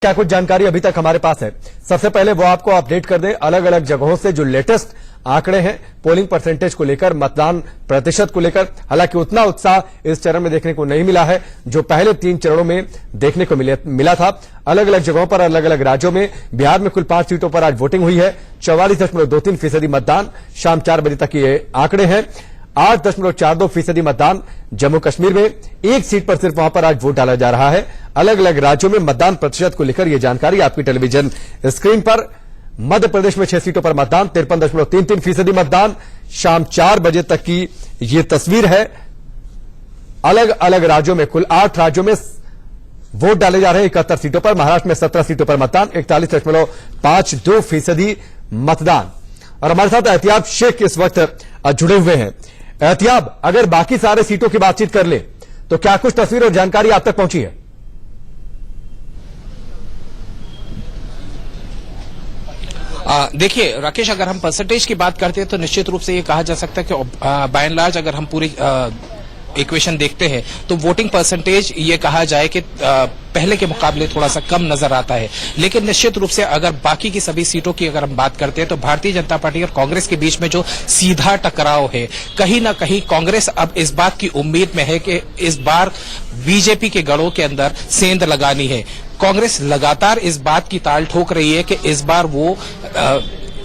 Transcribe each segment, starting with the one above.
क्या कुछ जानकारी अभी तक हमारे पास है। सबसे पहले वो आपको अपडेट कर दें अलग अलग जगहों से जो लेटेस्ट आंकड़े हैं पोलिंग परसेंटेज को लेकर, मतदान प्रतिशत को लेकर। हालांकि उतना उत्साह इस चरण में देखने को नहीं मिला है जो पहले 3 चरणों में देखने को मिला था। अलग अलग जगहों पर, अलग अलग राज्यों में। बिहार में कुल 5 सीटों पर आज वोटिंग हुई है। 44.23% मतदान, शाम 4 बजे तक ये आंकड़े हैं। 8.42% मतदान जम्मू कश्मीर में, 1 सीट पर सिर्फ वहां पर आज वोट डाला जा रहा है। अलग अलग राज्यों में मतदान प्रतिशत को लेकर यह जानकारी आपकी टेलीविजन स्क्रीन पर। मध्य प्रदेश में 6 सीटों पर मतदान, 53.33% मतदान, शाम 4 बजे तक की यह तस्वीर है। अलग अलग राज्यों में कुल 8 राज्यों में वोट डाले जा रहे हैं 71 सीटों पर। महाराष्ट्र में 17 सीटों पर मतदान, 41.52% मतदान। और हमारे साथ एहतियाब शेख इस वक्त जुड़े हुए हैं। एहतियाब, अगर बाकी सारे सीटों की बातचीत कर ले तो क्या कुछ तस्वीर और जानकारी आप तक पहुंची है? देखिए राकेश, अगर हम परसेंटेज की बात करते हैं तो निश्चित रूप से ये कहा जा सकता है कि बाय एंड लार्ज अगर हम पूरी इक्वेशन देखते हैं तो वोटिंग परसेंटेज ये कहा जाए कि पहले के मुकाबले थोड़ा सा कम नजर आता है। लेकिन निश्चित रूप से अगर बाकी की सभी सीटों की अगर हम बात करते हैं तो भारतीय जनता पार्टी और कांग्रेस के बीच में जो सीधा टकराव है, कहीं ना कहीं कांग्रेस अब इस बात की उम्मीद में है कि इस बार बीजेपी के गढ़ों के अंदर सेंध लगानी है। कांग्रेस लगातार इस बात की ताल ठोक रही है कि इस बार वो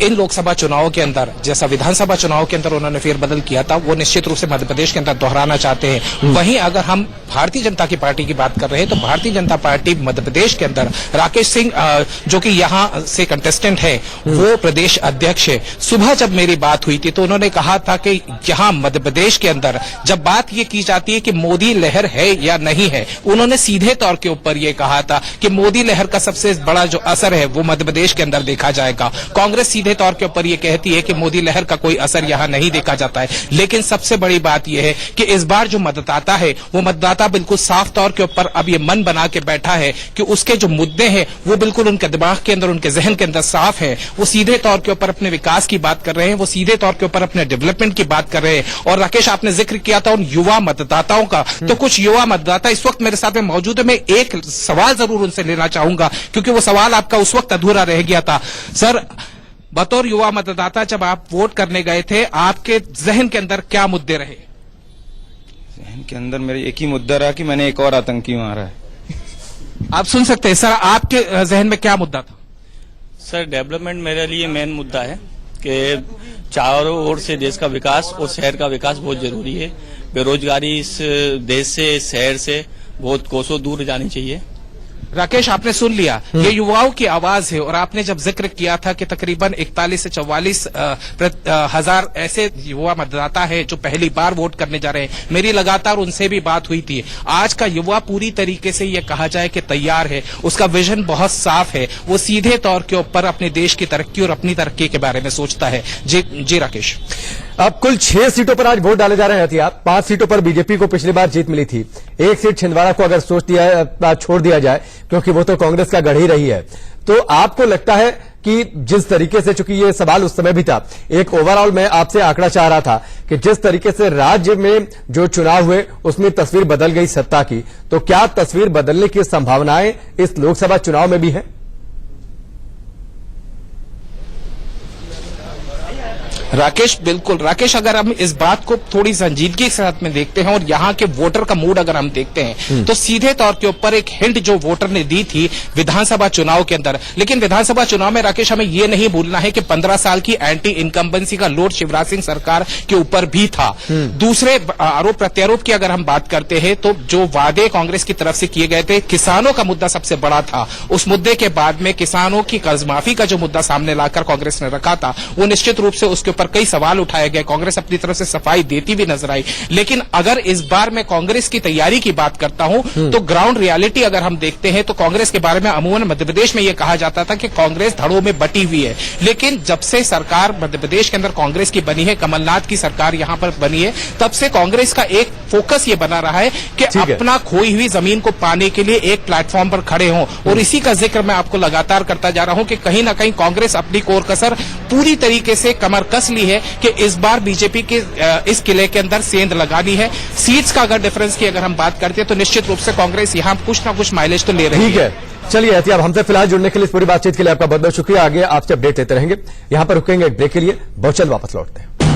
इन लोकसभा चुनावों के अंदर जैसा विधानसभा चुनाव के अंदर उन्होंने फेरबदल किया था वो निश्चित रूप से मध्य प्रदेश के अंदर दोहराना चाहते हैं। वहीं अगर हम भारतीय जनता की पार्टी की बात कर रहे हैं तो भारतीय जनता पार्टी मध्य प्रदेश के अंदर राकेश सिंह जो कि यहां से कंटेस्टेंट है, वो प्रदेश अध्यक्ष है। सुबह जब मेरी बात हुई थी तो उन्होंने कहा था कि यहां मध्य प्रदेश के अंदर जब बात ये की जाती है कि मोदी लहर है या नहीं है, उन्होंने सीधे तौर के ऊपर ये कहा था कि मोदी लहर का सबसे बड़ा जो असर है वो मध्य प्रदेश के अंदर देखा जाएगा। कांग्रेस सीधे तौर के ऊपर यह कहती है कि मोदी लहर का कोई असर यहां नहीं देखा जाता है। लेकिन सबसे बड़ी बात यह है कि इस बार जो मतदाता है वो मतदाता बिल्कुल साफ तौर के ऊपर अब ये मन बना के बैठा है कि उसके जो मुद्दे हैं वो बिल्कुल उनके दिमाग के अंदर, उनके जहन के अंदर साफ है। वो सीधे तौर के ऊपर अपने विकास की बात कर रहे हैं, वो सीधे तौर के ऊपर अपने डेवलपमेंट की बात कर रहे हैं। और राकेश, आपने जिक्र किया था उन युवा मतदाताओं का, तो कुछ युवा मतदाता इस वक्त मेरे साथ में मौजूद है। मैं एक सवाल जरूर उनसे लेना चाहूंगा क्योंकि वो सवाल आपका उस वक्त अधूरा रह गया था। सर, बतौर युवा मतदाता जब आप वोट करने गए थे, आपके जहन के अंदर क्या मुद्दे रहे? जहन के अंदर मेरे एक ही मुद्दा रहा कि मैंने एक और आतंकी मारा है। आप सुन सकते हैं सर, आपके जहन में क्या मुद्दा था? सर, डेवलपमेंट मेरे लिए मेन मुद्दा है कि चारों ओर से देश का विकास और शहर का विकास बहुत जरूरी है। बेरोजगारी इस देश से, इस शहर से बहुत कोसों दूर जानी चाहिए। राकेश, आपने सुन लिया, ये युवाओं की आवाज है। और आपने जब जिक्र किया था कि तकरीबन 41 से 44 हजार ऐसे युवा मतदाता है जो पहली बार वोट करने जा रहे हैं, मेरी लगातार उनसे भी बात हुई थी। आज का युवा पूरी तरीके से ये कहा जाए कि तैयार है, उसका विजन बहुत साफ है, वो सीधे तौर के ऊपर अपने देश की तरक्की और अपनी तरक्की के बारे में सोचता है। जी राकेश, अब कुल 6 सीटों पर आज वोट डाले जा रहे हैं। 5 सीटों पर बीजेपी को पिछली बार जीत मिली थी। 1 सीट छिंदवाड़ा को अगर छोड़ दिया जाए क्योंकि वो तो कांग्रेस का गढ़ ही रही है, तो आपको लगता है कि जिस तरीके से, चूंकि ये सवाल उस समय भी था, एक ओवरऑल मैं आपसे आंकड़ा चाह रहा था कि जिस तरीके से राज्य में जो चुनाव हुए उसमें तस्वीर बदल गई सत्ता की, तो क्या तस्वीर बदलने की संभावनाएं इस लोकसभा चुनाव में भी है? राकेश, बिल्कुल। राकेश, अगर हम इस बात को थोड़ी संजीदगी के साथ में देखते हैं और यहाँ के वोटर का मूड अगर हम देखते हैं तो सीधे तौर के ऊपर एक हिंट जो वोटर ने दी थी विधानसभा चुनाव के अंदर। लेकिन विधानसभा चुनाव में राकेश, हमें ये नहीं भूलना है कि 15 साल की एंटी इनकम्बेंसी का लोड शिवराज सिंह सरकार के ऊपर भी था। दूसरे आरोप प्रत्यारोप की अगर हम बात करते हैं तो जो वादे कांग्रेस की तरफ से किए गए थे, किसानों का मुद्दा सबसे बड़ा था। उस मुद्दे के बाद में किसानों की कर्जमाफी का जो मुद्दा सामने लाकर कांग्रेस ने रखा था, वो निश्चित रूप से उसके कई सवाल उठाए गए। कांग्रेस अपनी तरफ से सफाई देती भी नजर आई। लेकिन अगर इस बार मैं कांग्रेस की तैयारी की बात करता हूं तो ग्राउंड रियलिटी अगर हम देखते हैं तो कांग्रेस के बारे में अमूमन मध्य प्रदेश में यह कहा जाता था कि कांग्रेस धड़ों में बटी हुई है। लेकिन जब से सरकार मध्य प्रदेश के अंदर कांग्रेस की बनी है, कमलनाथ की सरकार यहां पर बनी है, तब से कांग्रेस का एक फोकस ये बना रहा है कि अपना खोई हुई जमीन को पाने के लिए एक प्लेटफॉर्म पर खड़े हों। और इसी का जिक्र मैं आपको लगातार करता जा रहा हूं कि कहीं ना कहीं कांग्रेस अपनी कोर कसर पूरी तरीके से कमर कस ली है कि इस बार बीजेपी के इस किले के अंदर सेंध लगानी है। सीट्स का अगर डिफरेंस की अगर हम बात करते हैं तो निश्चित रूप से कांग्रेस यहां कुछ ना कुछ माइलेज तो ले रही है। ठीक है। चलिए एहतियाब, हमसे फिलहाल जुड़ने के लिए, इस पूरी बातचीत के लिए आपका बहुत बहुत शुक्रिया। आगे आपसे अपडेट देते रहेंगे। यहां पर रुकेंगे एक ब्रेक के लिए, बहुत जल्द वापस लौटते हैं।